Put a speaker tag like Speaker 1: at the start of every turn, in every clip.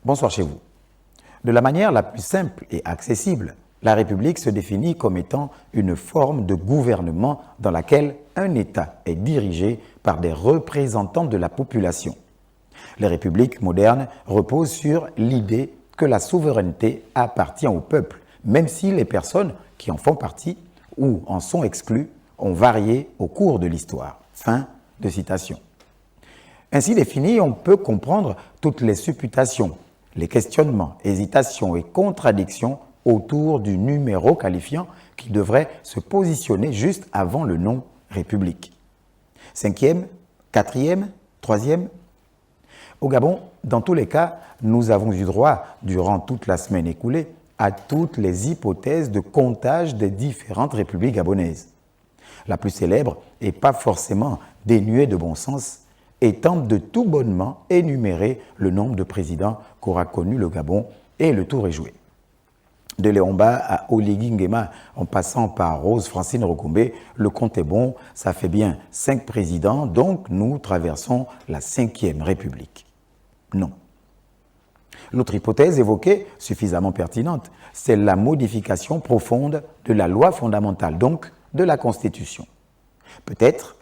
Speaker 1: Bonsoir chez vous. De la manière la plus simple et accessible, la République se définit comme étant une forme de gouvernement dans laquelle un État est dirigé par des représentants de la population. Les républiques modernes reposent sur l'idée que la souveraineté appartient au peuple, même si les personnes qui en font partie ou en sont exclues ont varié au cours de l'histoire. Fin de citation. Ainsi défini, on peut comprendre toutes les supputations, les questionnements, hésitations et contradictions autour du numéro qualifiant qui devrait se positionner juste avant le nom République. 5e, 4e, 3e. Au Gabon, dans tous les cas, nous avons eu droit, durant toute la semaine écoulée, à toutes les hypothèses de comptage des différentes républiques gabonaises. La plus célèbre, et pas forcément dénuée de bon sens, et tente de tout bonnement énumérer le nombre de présidents qu'aura connu le Gabon, et le tour est joué. De Léomba à Oligui Nguema, en passant par Rose Francine Rogombe, le compte est bon, ça fait bien 5 présidents, donc nous traversons la 5e République. Non. L'autre hypothèse évoquée, suffisamment pertinente, c'est la modification profonde de la loi fondamentale, donc de la Constitution. Peut-être,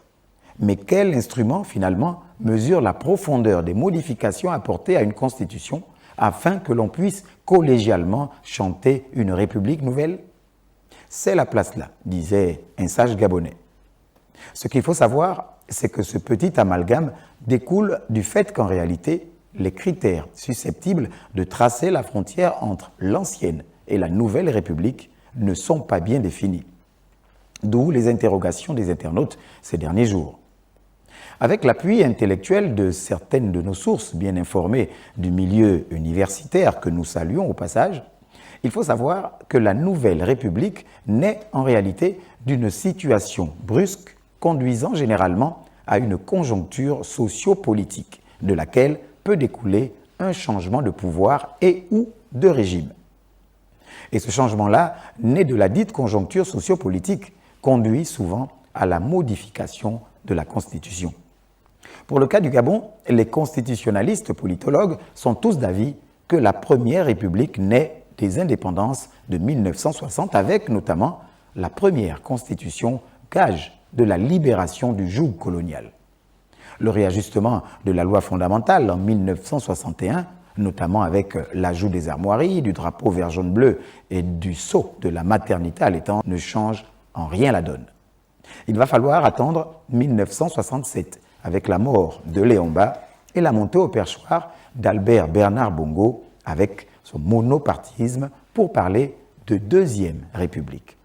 Speaker 1: mais quel instrument finalement mesure la profondeur des modifications apportées à une Constitution afin que l'on puisse collégialement chanter une République nouvelle? C'est la place là, disait un sage gabonais. Ce qu'il faut savoir, c'est que ce petit amalgame découle du fait qu'en réalité, les critères susceptibles de tracer la frontière entre l'ancienne et la nouvelle République ne sont pas bien définis. D'où les interrogations des internautes ces derniers jours. Avec l'appui intellectuel de certaines de nos sources bien informées du milieu universitaire que nous saluons au passage, il faut savoir que la nouvelle République naît en réalité d'une situation brusque conduisant généralement à une conjoncture socio-politique de laquelle peut découler un changement de pouvoir et ou de régime. Et ce changement-là, né de la dite conjoncture socio-politique, conduit souvent à la modification de la Constitution. Pour le cas du Gabon, les constitutionnalistes politologues sont tous d'avis que la première République naît des indépendances de 1960 avec notamment la première constitution gage de la libération du joug colonial. Le réajustement de la loi fondamentale en 1961, notamment avec l'ajout des armoiries, du drapeau vert-jaune-bleu et du sceau de la maternité allaitante, ne change en rien la donne. Il va falloir attendre 1967 avec la mort de Léomba et la montée au perchoir d'Albert Bernard Bongo avec son monopartisme pour parler de deuxième République.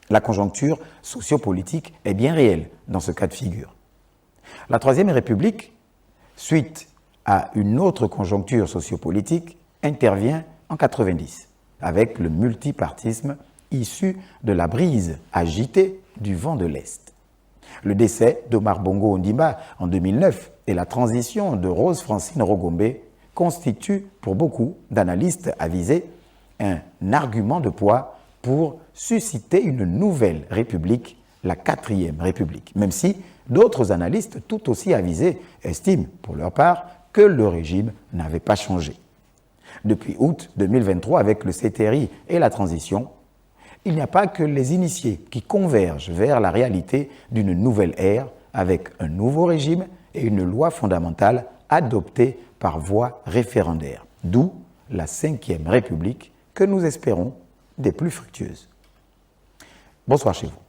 Speaker 1: La conjoncture sociopolitique est bien réelle dans ce cas de figure. La troisième République, suite à une autre conjoncture sociopolitique, intervient en 90 avec le multipartisme issu de la brise agitée du vent de l'Est. Le décès d'Omar Bongo Ondimba en 2009 et la transition de Rose Francine Rogombe constituent pour beaucoup d'analystes avisés un argument de poids pour susciter une nouvelle République, la 4e République, même si d'autres analystes tout aussi avisés estiment pour leur part que le régime n'avait pas changé. Depuis août 2023, avec le CTRI et la transition, il n'y a pas que les initiés qui convergent vers la réalité d'une nouvelle ère avec un nouveau régime et une loi fondamentale adoptée par voie référendaire, d'où la 5e République que nous espérons des plus fructueuses. Bonsoir chez vous.